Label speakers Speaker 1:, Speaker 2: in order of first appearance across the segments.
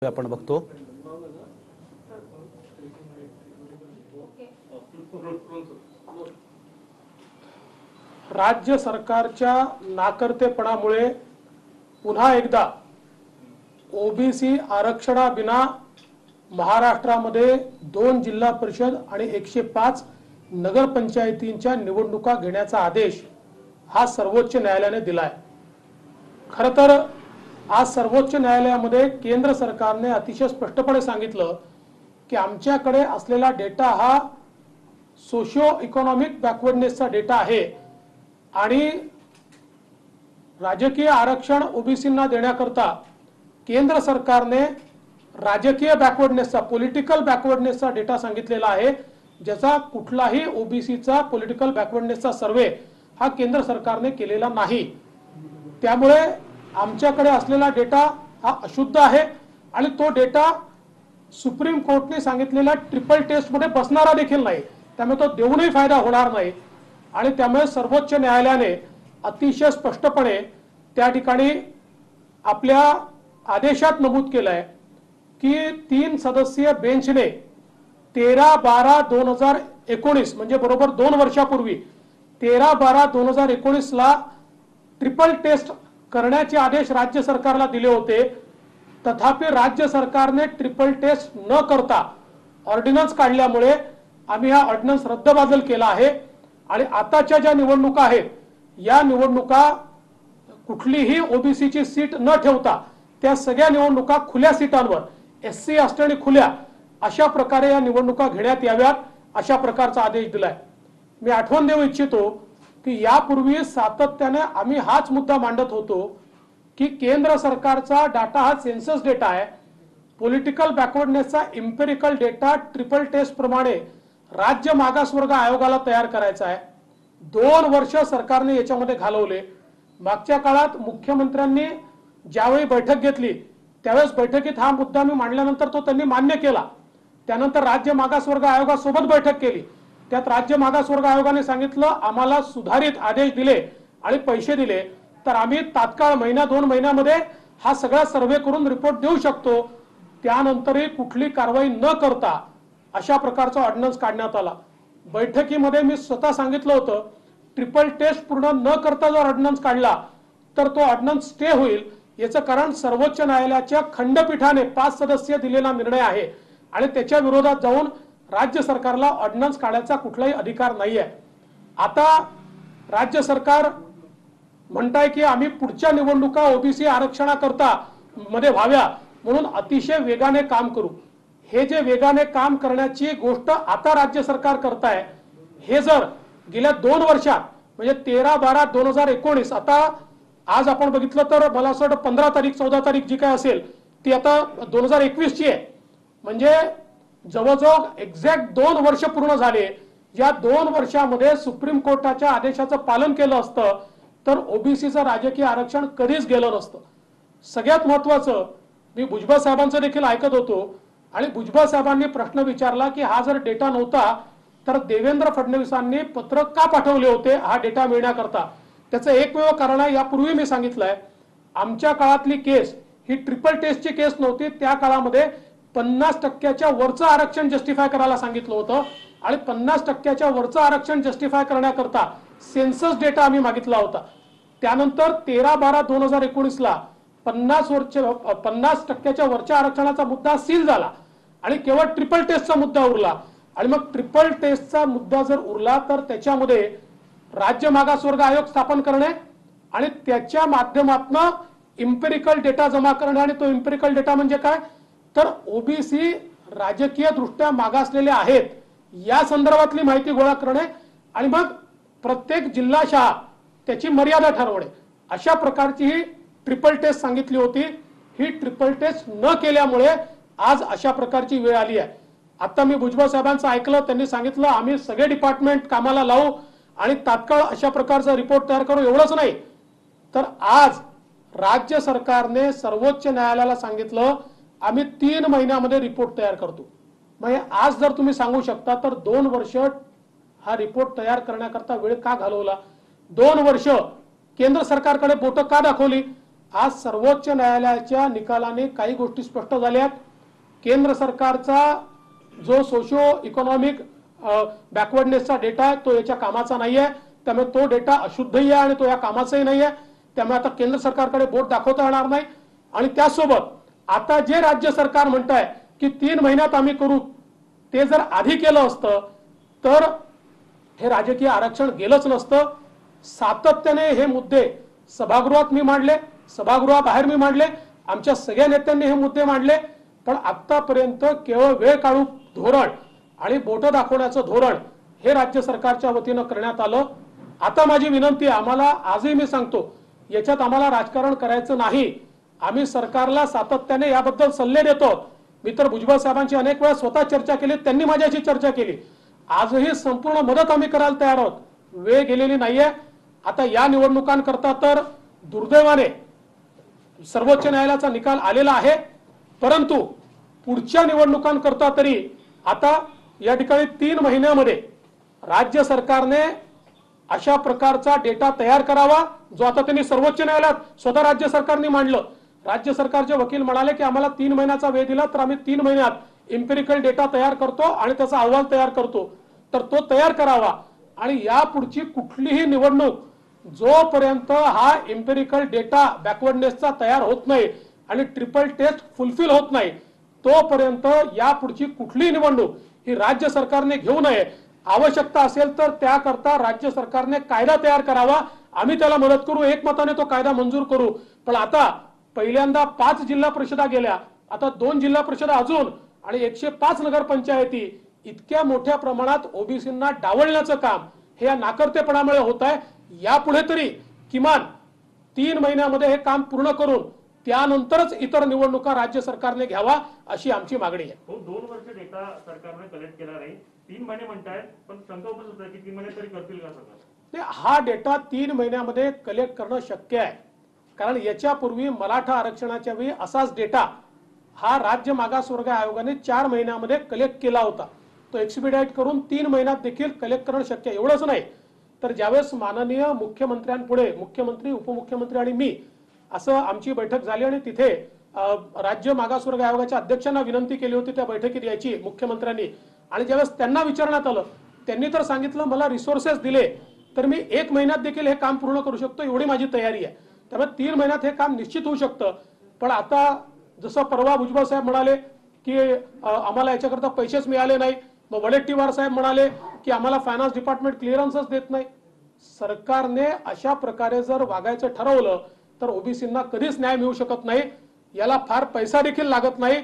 Speaker 1: आपण बघतो।
Speaker 2: राज्य सरकारच्या नाकर्तेपणामुळे पुन्हा एकदा ओबीसी आरक्षणाविना महाराष्ट्रामध्ये 2 जिल्हा परिषद आणि 105 नगरपंचायतींच्या निवडणुका घेण्याचा आदेश हा सर्वोच्च न्यायालयाने दिलाय। खरं तर आज सर्वोच्च न्यायालयामध्ये केंद्र सरकारने अतिशय स्पष्टपणे सांगितलं की आमच्याकडे असलेला डेटा हा सोशिओ इकॉनॉमिक बॅकवर्डनेसचा डेटा आहे आणि राजकीय आरक्षण ओबीसींना देण्याकरता केंद्र सरकारने राजकीय बॅकवर्डनेसचा पॉलिटिकल बॅकवर्डनेसचा डेटा सांगितलेला आहे, ज्याचा कुठलाही ओबीसीचा पॉलिटिकल बॅकवर्डनेसचा सर्वे हा केंद्र सरकारने केलेला नाही। त्यामुळे आमच्याकडे असलेला डेटा हा अशुद्ध आहे आणि तो डेटा सुप्रीम कोर्टने सांगितलेला ट्रिपल टेस्ट मध्ये बसणारा देखील नाही, त्यामुळे तो देऊनही फायदा होणार नाही। आणि त्यामुळे सर्वोच्च न्यायालयाने अतिशय स्पष्टपणे त्या ठिकाणी आपल्या आदेशात नमूद केलंय की 3 सदस्यीय बेंचने 13/12/2019 म्हणजे बरोबर 2 वर्षापूर्वी 13/12/2019 ला ट्रिपल टेस्ट करण्याचे आदेश राज्य सरकारला दिले होते। तथापि राज्य सरकारने ट्रिपल टेस्ट न करता ऑर्डिनन्स काढल्यामुळे आम्ही हा ऑर्डिनन्स रद्दबातल केला आहे आणि आताच्या ज्या निवडणुका आहेत या निवडणुका कुठलीही ओबीसीची सीट न ठेवता त्या सगळ्या निवडणुका खुल्या सीटांवर एससी असणे खुल्या अशा प्रकारे या निवडणुका घेण्यात याव्यात अशा प्रकारचा आदेश दिलाय। मी आठवण देऊ इच्छितो की यापूर्वी सातत्याने आम्ही हाच मुद्दा मांडत होतो की केंद्र सरकारचा डाटा हा सेन्सस डेटा आहे, पॉलिटिकल बॅकवर्डनेसचा एम्पिरिकल डेटा ट्रिपल टेस्ट प्रमाणे राज्य मागासवर्ग आयोगाला तयार करायचा आहे। 2 वर्ष सरकारने याच्यामध्ये घालवले। मागच्या काळात मुख्यमंत्र्यांनी ज्यावेळी बैठक घेतली त्यावेळेस बैठकीत हा मुद्दा मी मांडल्यानंतर तो त्यांनी मान्य केला। त्यानंतर राज्य मागासवर्ग आयोगासोबत बैठक केली, त्यात राज्य मागासवर्ग आयोगाने सांगितलं आम्हाला सुधारित आदेश दिले आणि पैसे दिले तर आम्ही तात्काळ महिना 2 महिन्यामध्ये हा सगळा सर्वे करून रिपोर्ट देऊ शकतो। त्यानंतरही कुठली कारवाई न करता अशा प्रकारचा ऑर्डिनन्स काढण्यात आला। बैठकीमध्ये मी स्वतः सांगितलं होतं ट्रिपल टेस्ट पूर्ण न करता जर ऑर्डिनन्स काढला तर तो ऑर्डिनन्स स्टे होईल। याचं कारण सर्वोच्च न्यायालयाच्या खंडपीठाने 5 सदस्यीय दिलेला निर्णय आहे आणि त्याच्या विरोधात जाऊन राज्य सरकारला ऑर्डिनन्स काढायचा कुठलाही अधिकार नाहीये। आता राज्य सरकार म्हणताय की आम्ही पुढच्या निवडणुका ओबीसी आरक्षणाकरता मध्ये व्हाव्या म्हणून अतिशय वेगाने काम करू। हे जे वेगाने काम करण्याची गोष्ट आता राज्य सरकार करताय हे जर गेल्या 2 वर्षात म्हणजे 13/12/2019 आता आज आपण बघितलं तर मला असं वाटतं 15 तारीख 14 तारीख जी काय असेल ती आता 2021 ची आहे, म्हणजे जवळजवळ एक्झॅक्ट 2 वर्ष पूर्ण झाले। या 2 वर्षामध्ये सुप्रीम कोर्टाच्या आदेशाचं पालन केलं असतं तर ओबीसीचं राजकीय आरक्षण कधीच गेलं नसतं। सगळ्यात महत्त्वाचं मी भुजबळ साहेबांचं देखील ऐकत होतो आणि भुजबळ साहेबांनी प्रश्न विचारला की हा जर डेटा नव्हता तर देवेंद्र फडणवीसांनी पत्र का पाठवले होते हा डेटा मिळण्याकरता। त्याचं एकमेव कारण आहे, यापूर्वी मी सांगितलंय आमच्या काळातली केस ही ट्रिपल टेस्टची केस नव्हती। त्या काळामध्ये 50% वरचं आरक्षण जस्टिफाय करायला सांगितलं होतं आणि 50% वरचं आरक्षण जस्टिफाय करण्याकरता सेन्सस डेटा आम्ही मागितला होता। त्यानंतर 13/12/2019 ला 50% वरच्या आरक्षणाचा मुद्दा सील झाला आणि केवळ ट्रिपल टेस्टचा मुद्दा उरला आणि मग ट्रिपल टेस्टचा मुद्दा जर उरला तर त्याच्यामध्ये राज्य मागासवर्ग आयोग स्थापन करणे आणि त्याच्या माध्यमातून एम्पिरिकल डेटा जमा करणे आणि तो एम्पिरिकल डेटा म्हणजे काय तर ओबीसी राजकीय दृष्ट्या मागासलेले आहेत या संदर्भातली माहिती गोळा करणे आणि मग प्रत्येक जिल्हा शहा त्याची मर्यादा ठरवणे अशा प्रकारची ही ट्रिपल टेस्ट सांगितली होती। ही ट्रिपल टेस्ट न केल्यामुळे आज अशा प्रकारची वेळ आली आहे। आता मी भुजबळ साहेबांचं ऐकलं, त्यांनी सांगितलं आम्ही सगळे डिपार्टमेंट कामाला लावू आणि तात्काळ अशा प्रकारचा रिपोर्ट तयार करू। एवढंच नाही तर आज राज्य सरकारने सर्वोच्च न्यायालयाला सांगितलं आम्ही 3 महिन्यामध्ये रिपोर्ट तयार करतो। मग आज जर तुम्ही सांगू शकता तर 2 वर्ष हा रिपोर्ट तयार करण्याकरता वेळ का घालवला? 2 वर्ष केंद्र सरकारकडे बोट का दाखवली? आज सर्वोच्च न्यायालयाच्या निकालाने काही गोष्टी स्पष्ट झाल्यात। केंद्र सरकारचा जो सोशो इकॉनॉमिक बॅकवर्डनेसचा डेटा आहे तो याच्या कामाचा नाहीये, त्यामुळे तो डेटा अशुद्धही आहे आणि तो या कामाचाही नाहीये। त्यामुळे आता केंद्र सरकारकडे बोट दाखवता येणार नाही। आणि त्यासोबत आता जे राज्य सरकार म्हणताय की 3 महिन्यात आम्ही करू, ते जर आधी केलं असतं तर हे राजकीय आरक्षण गेलंच नसतं। सातत्याने हे मुद्दे सभागृहात मी मांडले, सभागृहाबाहेर मी मांडले, आमच्या सगळ्या नेत्यांनी हे मुद्दे मांडले, पण आतापर्यंत केवळ वेळ काढू धोरण आणि बोट दाखवण्याचं धोरण हे राज्य सरकारच्या वतीनं करण्यात आलं। आता माझी विनंती आहे, आम्हाला आजही मी सांगतो, याच्यात आम्हाला राजकारण करायचं नाही। आम्ही सरकारला सातत्याने याबद्दल सल्ले देतो। मी तर भुजबळ साहेबांची अनेक वेळा स्वतः चर्चा केली, त्यांनी माझ्याशी चर्चा केली। आजही संपूर्ण मदत आम्ही करायला तयार आहोत, वेळ गेलेली नाहीये। आता या निवडणुकांकरता तर दुर्दैवाने सर्वोच्च न्यायालयाचा निकाल आलेला आहे, परंतु पुढच्या निवडणुकांकरता तरी आता या ठिकाणी 3 महिन्यामध्ये राज्य सरकारने अशा प्रकारचा डेटा तयार करावा जो आता त्यांनी सर्वोच्च न्यायालयात स्वतः राज्य सरकारने मांडलं। राज्य सरकारचे वकील म्हणाले की आम्हाला 3 महिन्याचा वेळ दिला तर आम्ही 3 महिन्यात इम्पेरिकल डेटा तयार करतो आणि त्याचा अहवाल तयार करतो, तर तो तयार करावा। आणि यापुढची कुठलीही निवडणूक जोपर्यंत हा इम्पेरिकल डेटा बॅकवर्डनेसचा तयार होत नाही आणि ट्रिपल टेस्ट फुलफिल होत नाही, तोपर्यंत यापुढची कुठलीही निवडणूक ही राज्य सरकारने घेऊ नये। आवश्यकता असेल तर त्याकरता राज्य सरकारने कायदा तयार करावा, आम्ही त्याला मदत करू, एकमताने तो कायदा मंजूर करू। पण आता पहिल्यांदा 5 जिल्हा परिषदा गेल्या, आता 2 जिल्हा परिषदा अजून आणि 105 नगरपंचायती, इतक्या मोठ्या प्रमाणात ओबीसींना डावलण्याचं काम हे या नाकर्तेपणामुळे होत आहे। यापुढे तरी किमान 3 महिन्यामध्ये हे काम पूर्ण करून त्यानंतरच इतर निवडणुका राज्य सरकारने घ्यावा अशी आमची मागणी आहे।
Speaker 1: हो, 2 वर्ष डेटा सरकारने कलेक्ट केला नाही, 3 महिने म्हणतायत, पण शंका उपस्थित आहे की 3 महिने तरी करतील का सरकार?
Speaker 2: हा डेटा 3 महिन्यामध्ये कलेक्ट करणं शक्य आहे, कारण याच्यापूर्वी मराठा आरक्षणाच्या वेळी असाच डेटा हा राज्य मागासवर्ग आयोगाने 4 महिन्यामध्ये कलेक्ट केला होता। तो एक्सपिडाइट करून 3 महिन्यात देखील कलेक्ट करणं शक्य आहे। एवढंच नाही तर ज्यावेळेस माननीय मुख्यमंत्र्यांपुढे मुख्यमंत्री, उपमुख्यमंत्री आणि मी असं आमची बैठक झाली आणि तिथे राज्य मागासवर्ग आयोगाच्या अध्यक्षांना विनंती केली होती त्या बैठकीत यायची मुख्यमंत्र्यांनी, आणि ज्यावेळेस त्यांना विचारण्यात आलं त्यांनी तर सांगितलं मला रिसोर्सेस दिले तर मी 1 महिन्यात देखील हे काम पूर्ण करू शकतो, एवढी माझी तयारी आहे। त्यामुळे 3 महिन्यात हे काम निश्चित होऊ शकतं। पण आता जसं परवा भुजबळ साहेब म्हणाले की आम्हाला याच्याकरता पैसेच मिळाले नाही, मग वडेट्टीवार साहेब म्हणाले की आम्हाला फायनान्स डिपार्टमेंट क्लिअरन्सच देत नाही। सरकारने अशा प्रकारे जर वागायचं ठरवलं तर ओबीसींना कधीच न्याय मिळू शकत नाही। याला फार पैसा देखील लागत नाही,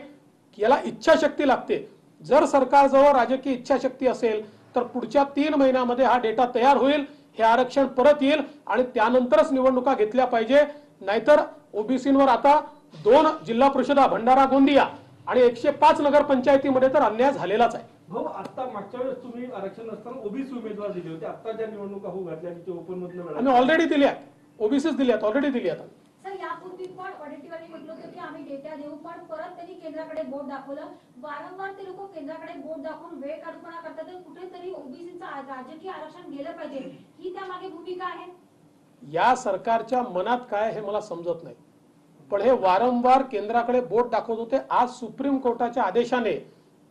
Speaker 2: याला इच्छाशक्ती लागते। जर सरकारजवळ राजकीय इच्छाशक्ती असेल तर पुढच्या 3 महिन्यामध्ये हा डेटा तयार होईल, हे आरक्षण परत येईल आणि त्यानंतरच निवडणुका घेतल्या पाहिजे। नाहीतर ओबीसींवर आता 2 जिल्हा परिषदा भंडारा गोंदिया आणि 105 नगरपंचायतीमध्ये तर अन्याय झालेलाच आहे।
Speaker 3: भाऊ, आता मागच्या वेळेस तुम्ही आरक्षण नसताना ओबीसी उमेदवार दिले होते, आता ज्या निवडणुका होऊ घातल्या तिथे ओपन मधनं
Speaker 2: आम्ही ऑलरेडी दिल्या, ओबीसीच दिल्यात, ऑलरेडी दिल्यात।
Speaker 4: सर, यापूर्वी पण वडेट्टीवारांनी म्हटलं होतं की आम्ही डेटा देऊ, पण परत त्यांनी केंद्राकडे बोट दाखवलं। वारंवार ते लोक केंद्राकडे बोट दाखवून वेळ काढूपणा करतात, तर कुठेतरी ओबीसीचं राजकीय आरक्षण गेलं पाहिजे, ही त्यामागे भूमिका आहे।
Speaker 2: या सरकारच्या मनात काय हे मला समजत नाही, पण हे वारंवार केंद्राकडे बोट दाखवत होते। आज सुप्रीम कोर्टाच्या आदेशाने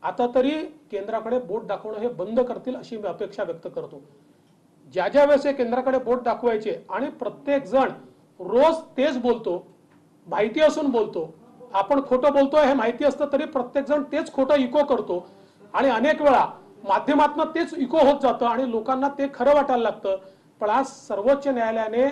Speaker 2: आता तरी केंद्राकडे बोट दाखवणं हे बंद करतील अशी मी अपेक्षा व्यक्त करतो। ज्या ज्या वेळेस हे केंद्राकडे बोट दाखवायचे आणि प्रत्येक जण रोज तेच बोलतो, माहिती असून बोलतो, आपण खोटं बोलतोय हे माहिती असतं तरी प्रत्येक जण तेच खोटं इको करतो आणि अनेक वेळा माध्यमातून तेच इको होत जातं आणि लोकांना ते खरं वाटायला लागतं। पण आज सर्वोच्च न्यायालयाने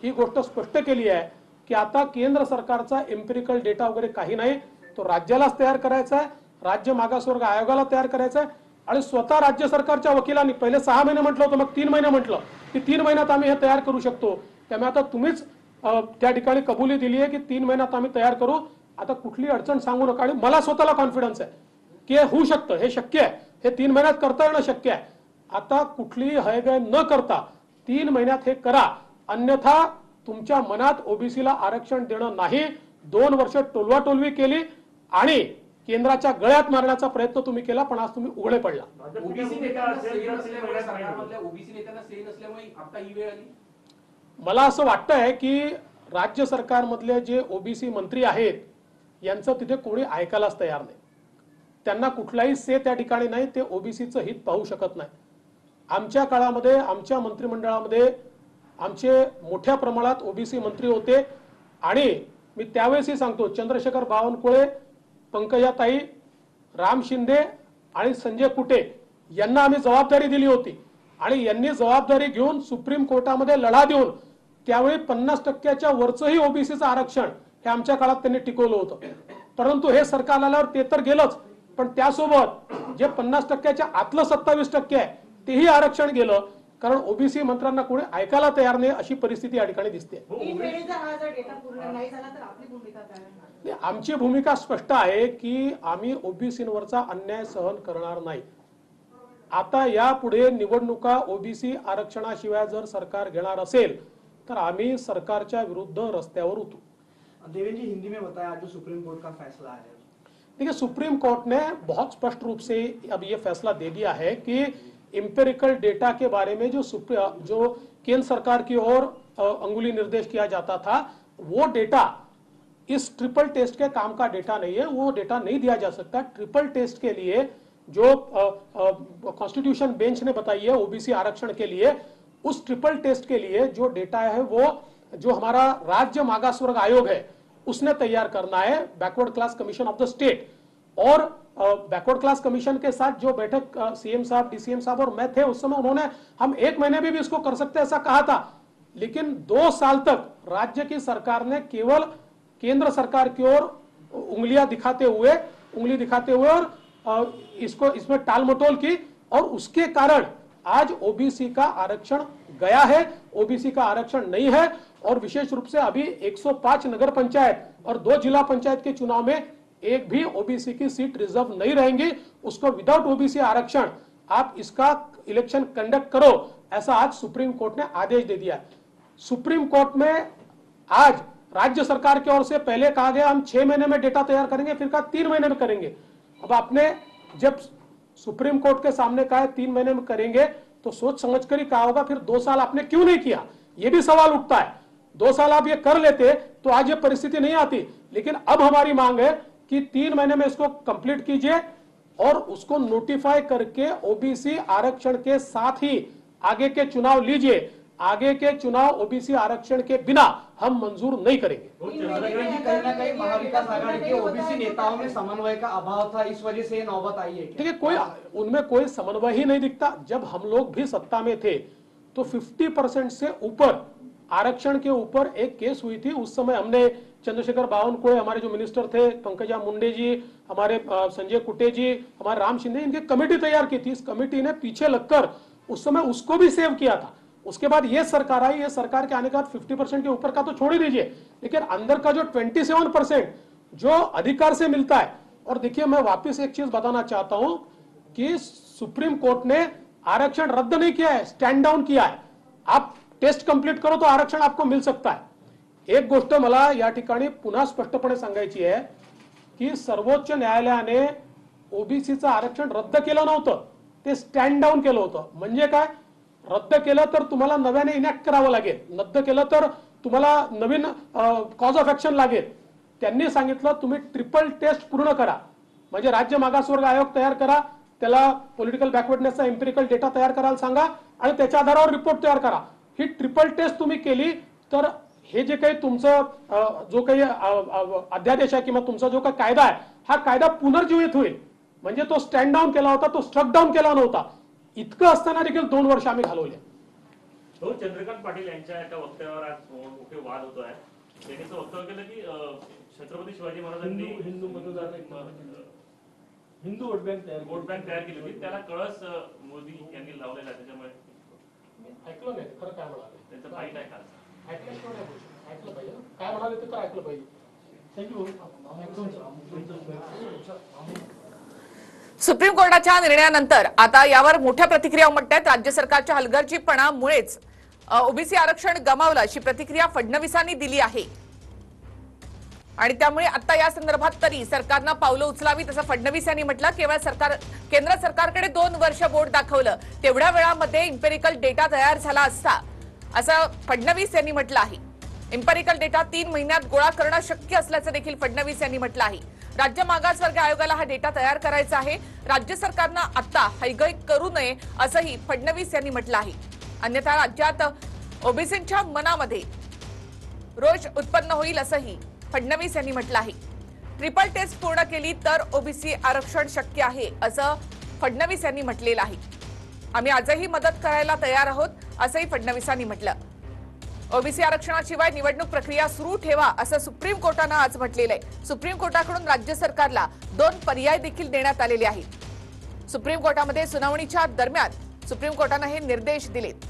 Speaker 2: ही गोष्ट स्पष्ट केली आहे की आता केंद्र सरकारचा एम्पिरिकल डेटा वगैरे काही नाही, तो राज्यालाच तयार करायचा आहे, राज्य मागासवर्ग आयोगाला तयार करायचा आहे। आणि स्वतः राज्य सरकारच्या वकिलांनी पहिले 6 महिने म्हटलं होतं, मग 3 महिने म्हटलं की 3 महिन्यात आम्ही हे तयार करू शकतो। त्यामुळे आता तुम्हीच त्या ठिकाणी कबुली दिली आहे की 3 महिन्यात आम्ही तयार करू। आता कुठली अडचण सांगू नका आणि मला स्वतःला कॉन्फिडन्स आहे की हे होऊ शकतं, हे शक्य आहे, हे 3 महिन्यात करता येणं शक्य आहे। आता कुठलीही हयगय न करता 3 महिन्यात हे करा, अन्यथा तुमच्या मनात ओबीसीला आरक्षण देणं नाही। 2 वर्ष टोलवाटोलवी केली आणि केंद्राच्या गळ्यात मारण्याचा प्रयत्न तुम्ही केला, पण आज तुम्ही उघडे पडला।
Speaker 3: ओबीसी नेत्यांना सही नसल्यामुळे आता ही वेळ आली।
Speaker 2: मला असं वाटतंय की राज्य सरकारमधले जे ओबीसी मंत्री आहेत यांचं तिथे कोणी ऐकायलाच तयार नाही. त्यांना कुठलाही से त्या ठिकाणी नाही. ते ओबीसीचं हित पाहू शकत नाही. आमच्या काळामध्ये आमच्या मंत्रिमंडळामध्ये आमचे मोठ्या प्रमाणात ओबीसी मंत्री होते आणि मी त्यावेळेसही सांगतो, चंद्रशेखर बावनकुळे, पंकजाताई, राम शिंदे आणि संजय कुटे यांना आम्ही जबाबदारी दिली होती आणि यांनी जबाबदारी घेऊन सुप्रीम कोर्टामध्ये लढा देऊन त्यावेळी 50% वरचंही ओबीसीचं आरक्षण हे आमच्या काळात त्यांनी टिकवलं होतं. परंतु हे सरकार आल्यावर ते तर गेलंच, पण त्यासोबत जे 50% आतलं 27% आहे तेही आरक्षण गेलं, कारण ओबीसी मंत्र्यांना कोणी ऐकायला तयार नाही अशी परिस्थिती या ठिकाणी दिसते. आमची भूमिका स्पष्ट आहे की आम्ही ओबीसीवरचा अन्याय सहन करणार नाही. आता यापुढे निवडणुका ओबीसी आरक्षणाशिवाय जर सरकार घेणार असेल तर आम्ही सरकारच्या विरुद्ध रस्त्यावर उतरू.
Speaker 5: देवेंद्र जी, हिंदी में बताया आज जो सुप्रीम कोर्ट का फैसला है.
Speaker 2: देखिए, सुप्रीम कोर्ट ने बहुत स्पष्ट रूप से अब ये फैसला दे दिया है कि एम्पिरिकल डेटा के बारे में जो केंद्र सरकार की ओर अंगुली निर्देश किया जाता था, वो डेटा इस ट्रिपल टेस्ट के काम का डेटा नहीं है, वो डेटा नहीं दिया जा सकता. ट्रिपल टेस्ट के लिए जो कॉन्स्टिट्यूशन बेंच ने बताई है ओबीसी आरक्षण के लिए, उस ट्रिपल टेस्ट के लिए जो डेटा है वो जो हमारा राज्य मागासवर्ग आयोग है उसने तैयार करना है, backward class commission of the state. और बैकवर्ड क्लास कमीशन के साथ जो बैठक सीएम साहब, डीसीएम साहब और मैं थे उस समय, उन्होंने हम 1 महीने भी इसको कर सकते ऐसा कहा था, लेकिन 2 साल तक राज्य की सरकार ने केवल केंद्र सरकार की ओर उंगली दिखाते हुए और इसमें टालमटोल की, और उसके कारण आज ओबीसी का आरक्षण गया है, ओबीसी का आरक्षण नहीं है. और विशेष रूप से अभी 105 नगर पंचायत और 2 जिला पंचायत के चुनाव में एक भी ओबीसी की सीट रिजर्व नहीं रहेंगी. उसको विदाउट ओबीसी आरक्षण आप इसका इलेक्शन कंडक्ट करो, ऐसा आज सुप्रीम कोर्ट ने आदेश दे दिया. सुप्रीम कोर्ट में आज राज्य सरकार की ओर से पहले कहा गया हम 6 महीने में डेटा तैयार करेंगे, फिर कहा 3 महीने में करेंगे. अब आपने जब सुप्रीम कोर्ट के सामने कहा है 3 महीने में करेंगे, तो सोच समझ कर ही कहा होगा, फिर 2 साल आपने क्यों नहीं किया, ये भी सवाल उठता है. 2 साल आप ये कर लेते तो आज ये परिस्थिति नहीं आती. लेकिन अब हमारी मांग है कि 3 महीने में इसको कंप्लीट कीजिए और उसको नोटिफाई करके ओबीसी आरक्षण के साथ ही आगे के चुनाव लीजिए. आगे के चुनाव ओबीसी आरक्षण के बिना हम मंजूर नहीं करेंगे.
Speaker 5: देवेंद्र जी, कहीं ना कहीं महाविकास आघाड़ी के ओबीसी नेताओं में समन्वय का अभाव था, इस वजह से नौबत आई है.
Speaker 2: देखिए, उनमें कोई समन्वय ही नहीं दिखता. जब हम लोग भी सत्ता में थे तो 50% से ऊपर आरक्षण के ऊपर एक केस हुई थी. उस समय हमने चंद्रशेखर बावनकुळे, हमारे जो मिनिस्टर थे, पंकजा मुंडे जी, हमारे संजय कुटे जी, हमारे राम शिंदे, इनकी कमेटी तैयार की थी. इस कमेटी ने पीछे लगकर उस समय उसको भी सेव किया था. उसके बाद ये सरकार आई. ये सरकार के आने के बाद 50% के ऊपर का तो छोड़ ही दीजिए, लेकिन अंदर का जो 27% जो अधिकार से मिलता है. और देखिए, मैं वापस एक चीज बताना चाहता हूं कि सुप्रीम कोर्ट ने आरक्षण रद्द नहीं किया है, स्टैंड डाउन किया है. आप टेस्ट कंप्लीट करो तो आरक्षण आपको मिल सकता है. एक गोष्ट मला या ठिकाणी पुन्हा स्पष्टपणे सांगायची आहे की सर्वोच्च न्यायालयाने ओबीसीचं आरक्षण रद्द केलं नव्हतं, ते स्टँड डाऊन केलं होतं. म्हणजे काय, रद्द केलं तर तुम्हाला नव्याने इनॅक्ट करावं लागेल, रद्द केलं तर तुम्हाला नवीन कॉज ऑफ ऍक्शन लागेल. त्यांनी सांगितलं तुम्ही ट्रिपल टेस्ट पूर्ण करा, म्हणजे राज्य मागासवर्ग आयोग तयार करा, त्याला पॉलिटिकल बॅकवर्डनेसचा एम्पिरिकल डेटा तयार करायला सांगा आणि त्याच्या आधारावर रिपोर्ट तयार करा. ही ट्रिपल टेस्ट तुम्ही केली तर हे जे काही तुमचं जो काही अध्यादेश आहे किंवा तुमचा जो काही कायदा आहे, हा कायदा पुनर्जीवित होईल. म्हणजे तो स्टँड डाऊन केला होता, तो स्ट्रक डाऊन केला नव्हता. इतकं असताना देखील 2 वर्ष आम्ही घालवले.
Speaker 1: चंद्रकांत पाटील यांच्या एका वक्तव्यावर आज मोठे वाद होतो आहे. त्यांनी असं वक्तव्य केलं की छत्रपती शिवाजी महाराजांनी
Speaker 3: हिंदू वोट बँक
Speaker 1: तयार केली होती, त्याला कळस मोदी यांनी लावलेला आहे. त्याच्यामुळे
Speaker 2: ऐकलं नाही खरं काय म्हणाले,
Speaker 1: त्यांचं फाईट आहे का
Speaker 2: ऐकलं पाहिजे, काय म्हणाले ते तर ऐकलं पाहिजे.
Speaker 6: सुप्रीम कोर्टाच्या निर्णयानंतर आता यावर मोठ्या प्रतिक्रिया उमटतात. राज्य सरकारच्या हलगर्जीपणामुळेच ओबीसी आरक्षण गमावलं अशी प्रतिक्रिया फडणवीसांनी दिली आहे आणि त्यामुळे आता या संदर्भात तरी सरकारनं पावलं उचलावीत असं फडणवीस यांनी म्हटलं. केवळ केंद्र सरकारकडे 2 वर्ष बोट दाखवलं, तेवढ्या वेळामध्ये इम्पेरिकल डेटा तयार झाला असता असं फडणवीस यांनी म्हटलं आहे. एम्पेरिकल डेटा 3 महिन्यात गोळा करणं शक्य असल्याचं देखील फडणवीस यांनी म्हटलं आहे. राज्य मागासवर्ग आयोगाला हा डेटा तयार करायचा आहे. राज्य सरकारनं आता हयगय करू नये असंही फडणवीस यांनी म्हटलं आहे. अन्यथा राज्यात ओबीसींच्या मनामध्ये रोष उत्पन्न होईल असंही फडणवीस यांनी म्हटलं आहे. ट्रिपल टेस्ट पूर्ण केली तर ओबीसी आरक्षण शक्य आहे असं फडणवीस यांनी म्हटलेलं आहे. आम्ही आजही मदत करायला तयार आहोत असंही फडणवीसांनी म्हटलं. ओबीसी आरक्षणाशिवाय निवडणूक प्रक्रिया सुरू ठेवा असं सुप्रीम कोर्टानं आज म्हटलेलं आहे. सुप्रीम कोर्टाकडून राज्य सरकारला 2 पर्याय देखील देण्यात आलेले आहेत. सुप्रीम कोर्टामध्ये सुनावणीच्या दरम्यान सुप्रीम कोर्टानं हे निर्देश दिलेत.